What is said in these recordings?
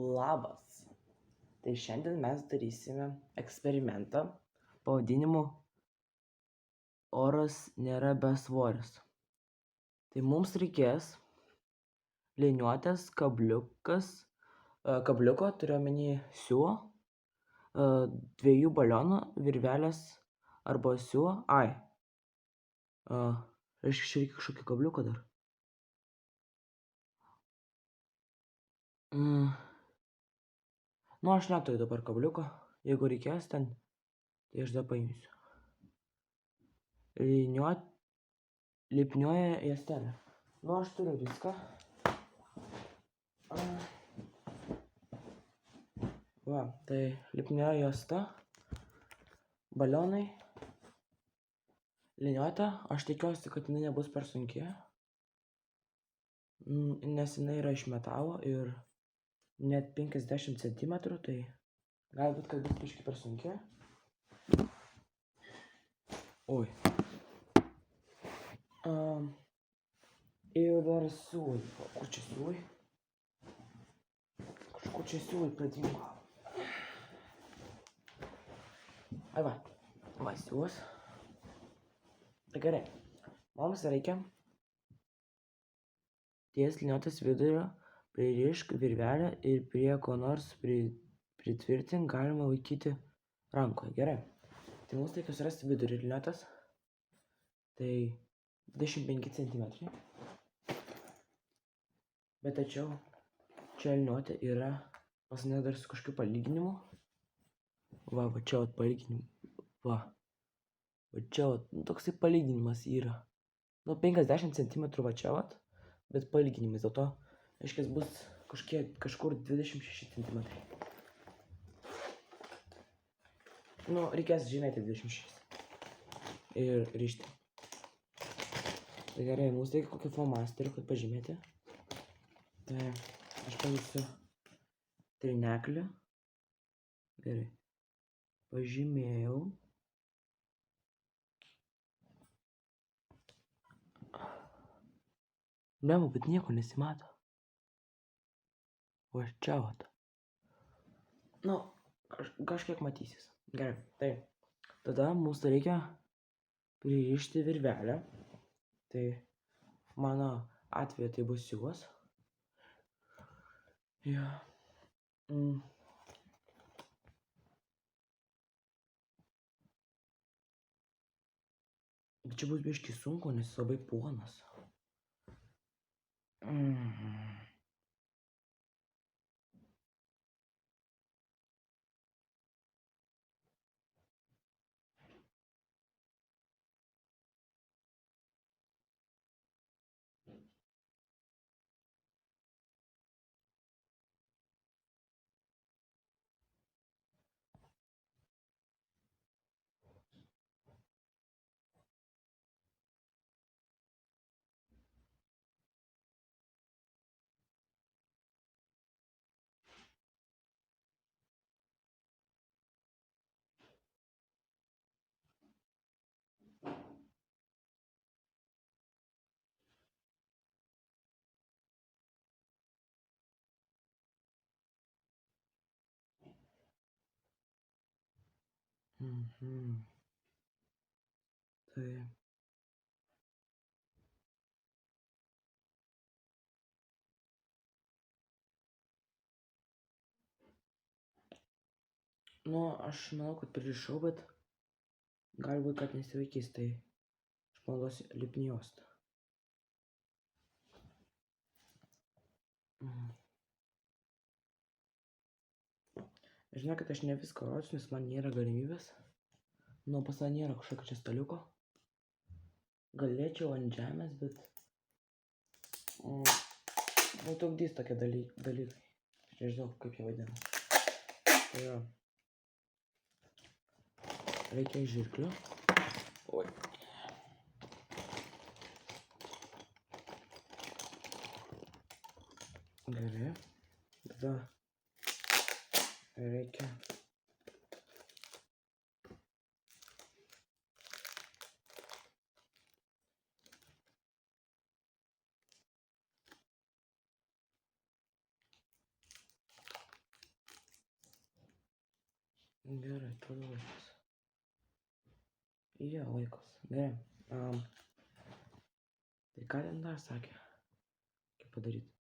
Labas. Tai šiandien mes darysime eksperimentą pavadinimu Oras nėra besvoris. Tai mums reikės liniuotės kabliuko, turiu omeny siūlo, 2 balionų, virvelės arba siūlo. Reiškia, reikia kažkokį kabliuką dar. Aš neturiu dabar kabliuko. Jeigu reikės ten, tai aš dar paimsiu. Lipnioji juostelė. Aš turiu viską. Tai lipnioji juosta, balionai, liniuotė. Aš tikiuosi, kad jinai nebus per sunki, nes jinai yra iš metalo ir net 50 cm, tai galbūt, kad bus biškį per sunki. Ir dar siūlai. Kur čia siūlai? Kažkur čia siūlai pradingo. Va siūlas. Tai gerai. Mums reikia ties liniuotės vidurio pririšk virvelę ir prie ko nors pritvirtink, galima laikyti rankoje. Gerai. Tai mums reikia surasti vidurį liniuotės. Tai 25 cm. Bet tačiau čia liniuotė yra pas mane dar su kažkokiu palyginimu. Va čia palyginimu. Va čia toksai palyginimas yra. 50 cm va čia bet palyginimas. Dėl to, aiškiai, bus kažkur 26 cm. Reikės žymėti 26. Ir rišti. Tai gerai, mums reikia kokį flomasterių, kad pažymėti. Tai aš paimsiu trineklį. Gerai. Pažymėjau. Bet nieko nesimato. O čia kažkiek matysis. Gerai, tai tada mums reikia pririšti virvelę. Tai mano atveju tai bus siūlas. Bet čia bus biškį sunku, nes jis labai plonas. Tai aš manau, kad pririšau, bet galbūt, kad nesivaikys, tai aš panaudosiu lipnią juostą. Žinau, kad aš ne viską rodysiu, nes man nėra galimybės. Pas mane nėra kažkokio čia staliuko. Galėčiau ant žemės, bet trukdys tokie dalykai. Aš nežinau, kaip jie vadina. Tai reikia žirklių. Gerai. Tada reikia Gerai, tada laikas. Jo, laikas. Gerai. Tai ką ten dar sakė? Kaip padaryti?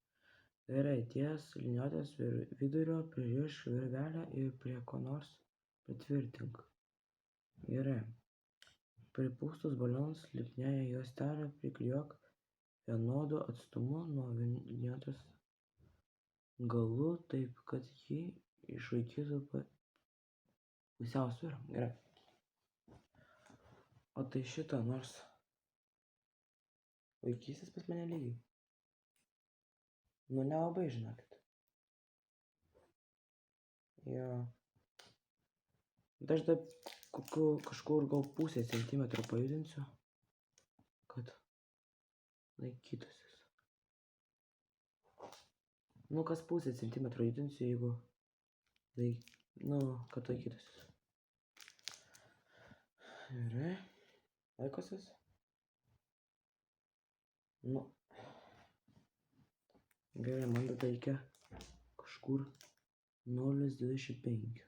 Gerai, ties liniuotės vidurio pririšk virvelę ir prie ko nors pritvirtink. Gerai. Pripūstus balionus lipniąją juostelę priklijuok vienodu atstumu nuo liniuotės galų, taip kad ji išlaikytų pusiausvyrą. Gerai. O tai šitą nors laikysis pas mane lygiai. Nu, nelabai, žinokit. Jo. Bet aš dar kažkur gal pusę centimetro pajudinsiu, kad laikytųsis. Nu, kas pusę centimetro judinsiu, jeigu kad laikytųsis. Gerai. Laikosis. Nu. Gerai, man tada reikia kažkur 0,25.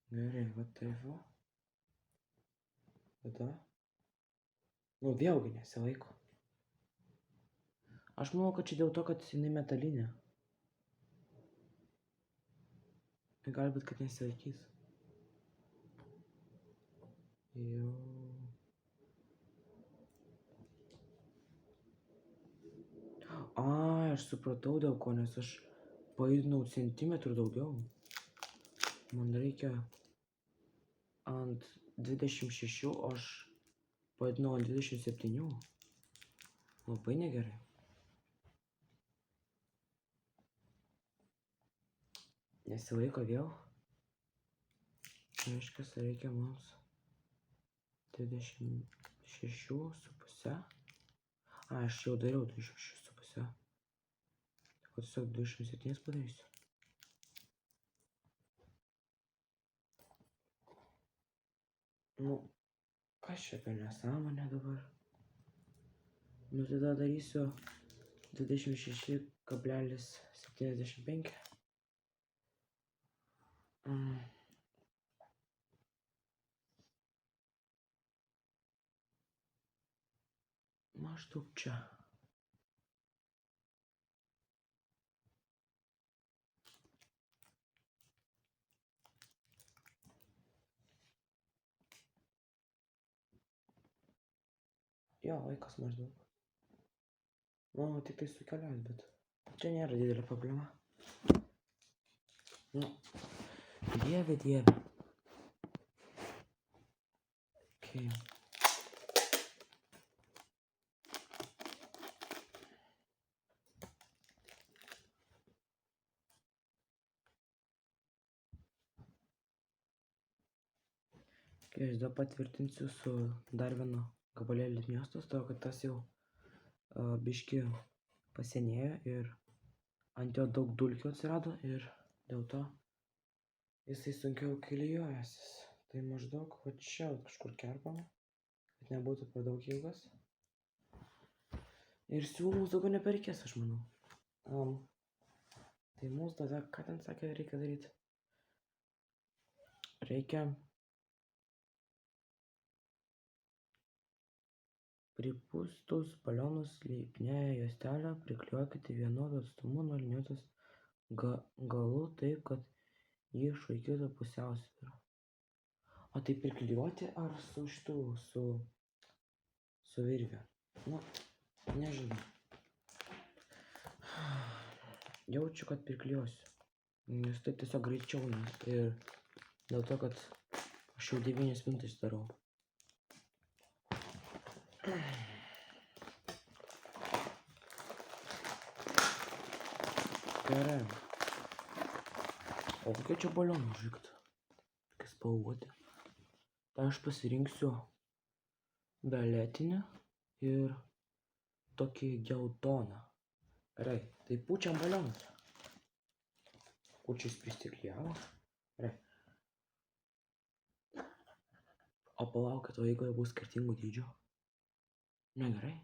Gerai, va taip va. Tada. Nu, vėlgi nesilaiko. Aš manau, kad čia dėl to, kad jinai metalinė. Gali būt, kad nesilaikys. Jau. Ai, aš supratau dėl ko, nes aš pajudinau centimetrų daugiau. Man reikia ant 26, o aš pajudinau ant 27. Labai negerai. Nesilaiko vėl. Reiškia, reikia mums 26,5. Aš jau dariau 26,5. Tai tiesiog 27 padarysiu. Nu, kas čia per nesąmonė dabar? Nu, tada darysiu 26,75. Maždaug čia. Jo, laikas maždaug. Nu, tik tai sukeliauju, bet čia nėra didelė problema. Nu, dieve. Okay. Aš dar patvirtinsiu su dar vienu gabalėlį miestos, to kad tas jau biški pasienėjo ir ant jo daug dulkių atsirado ir dėl to jisai sunkiau kilijuojasis. Tai maždaug va čia kažkur kerpama, kad nebūtų per daug ilgas. Ir siūlų mums daugiau nebereikės, aš manau. Tai mums tada, ką ten sakė, reikia daryti? Reikia pripūstus balionus lipniąją juostelę priklijuokite vienodu atstumu nuo liniuotės galų, taip kad jį išlaikytų pusiausvyrą. O tai priklijuoti ar su šitu, su virve? Nu, nežinau. Jaučiu, kad priklijuosiu. Nes taip tiesiog greičiau ir dėl to, kad aš jau 9 minutes darau. Gerai. O kokie čia balionai, žiūrėkit. Tokie spalvoti. Tai aš pasirinksiu violetinį ir tokį geltoną. Gerai, tai pučiam balionus. Pučiais pristiklijavo. Gerai. O palaukit, o jeigu jie bus skirtingų dydžių? Negerai.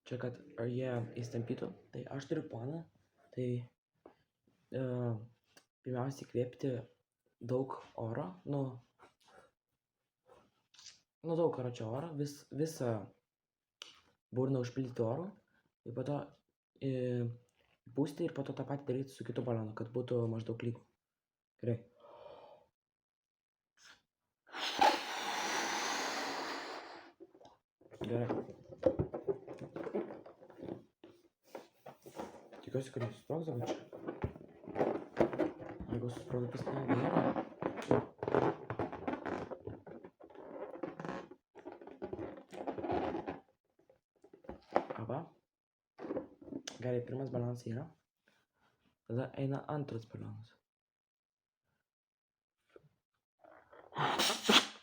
Čia, kad jie įstampytų, tai aš turiu planą, tai pirmiausia įkvėpti daug oro, daug karočio oro, visą burną užpildyti oru, ir po to įpūsti ir po to tą patį daryti su kitu balionu, kad būtų maždaug lygu. Gerai. Gerai. Tikiuosi, kad nesusprogs dabar čia. Jeigu susprogs, pasakė gerai. Arba. Gerai, pirmas balionas yra. Tada eina antras balionas.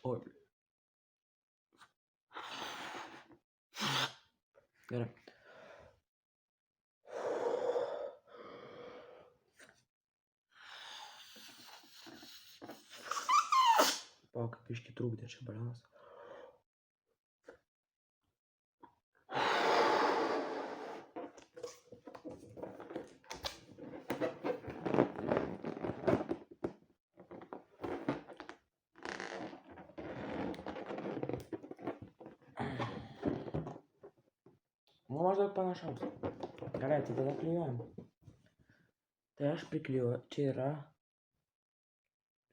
Oi. Gerai. O, kaip biškį trūkdė čia balionas. Nu, maždaug panašaus. Gerai, tai tada klijuojam. Tai aš priklijuoju, čia yra.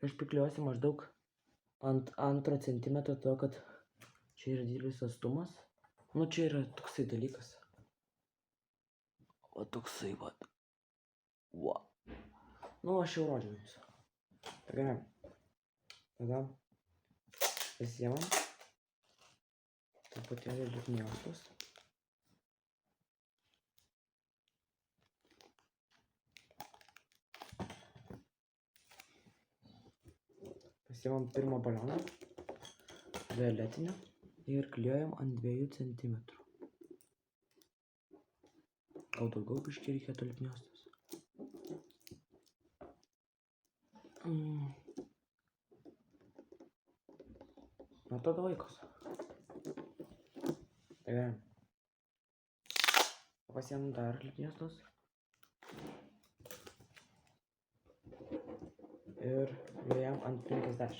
Aš priklijuosiu maždaug ant 2 centimetro, to kad čia yra didelis atstumas. Nu, čia yra toksai dalykas. O toksai, va. Va. Nu, aš jau rodžiau jums. Tai gerai. Tada pasiemam. Truputėlį liūdniausius. Pasiemam pirmą balioną, violetinę, ir klijuojam ant 2 centimetrų. Gal daugiau biškį reikėtų liūdniausios. Nu, tada laikos. Tai gerai. Pasiemam dar liūdniausios. Ir vėjam ant 50.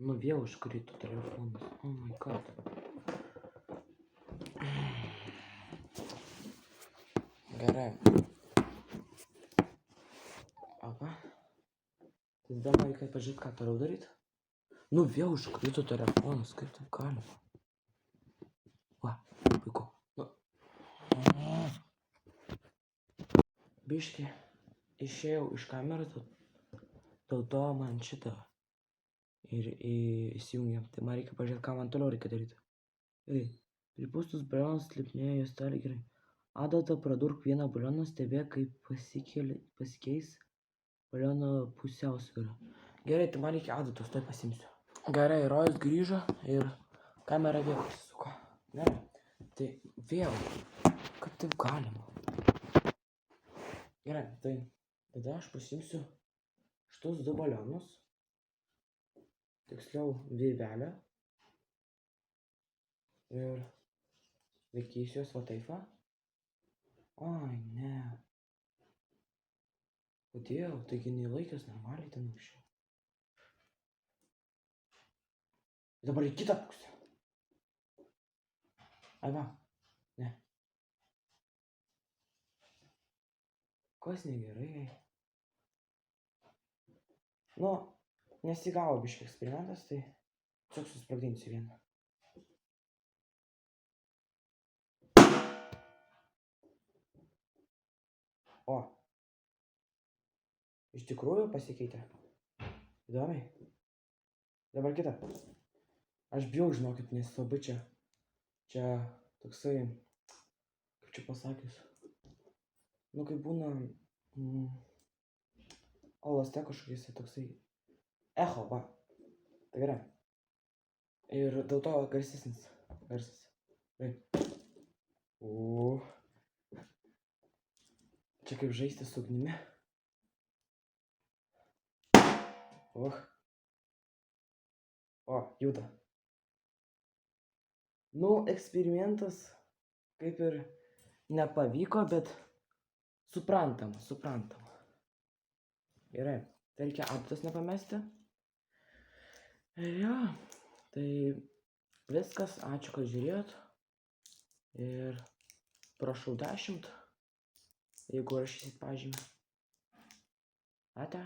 Nu, vėl užkrito telefonas. Oh my god. Gerai. Apa. Tai tada man reikia pažiūrėti, ką toliau daryti. Nu, vėl užkrito telefonas. Kaip taip galima? Va, puiku. Nu. Biškį. Išėjau iš kameros, dėl to man šitą ir įsijungiam. Tai man reikia pažiūrėti, ką man toliau reikia daryti. Gerai. Pripūstus balionus slipnėja juostelė. Gerai. Adata pradurk vieną balioną, stebėk, kaip pasikeis baliono pusiausvyra. Gerai, tai man reikia adatos, tai pasimsiu. Gerai, Rojus grįžo ir kamera vėl pasisuko. Gerai. Tai vėl. Kaip taip galima? Gerai, tai tada aš pasimsiu šitus 2 balionus, tiksliau virvelę, ir laikysiu juos va taip va. Oi, ne. Kodėl? Taigi nelaikęs normaliai ten anksčiau. Dabar į kitą pusę. Ai va, ne. Kas negerai? Nu, nesigavo biškį eksperimentas, tai tiesiog susprogdinsiu vieną. O. Iš tikrųjų pasikeitė. Įdomiai. Dabar kitą. Aš bijau, žinokit, nes labai čia toksai, kaip čia pasakius. Nu, kai būna olaste kažkokiais toksai echo, va. Tai gerai. Ir dėl to garsesnis garsas. Gerai. Čia kaip žaisti su ugnimi. O, juda. Nu, eksperimentas kaip ir nepavyko, bet suprantama. Gerai, tai reikia aptas nepamesti. Ir jo, tai viskas, ačiū, kad žiūrėjot. Ir prašau 10, jeigu rašysit pažymį. Ate.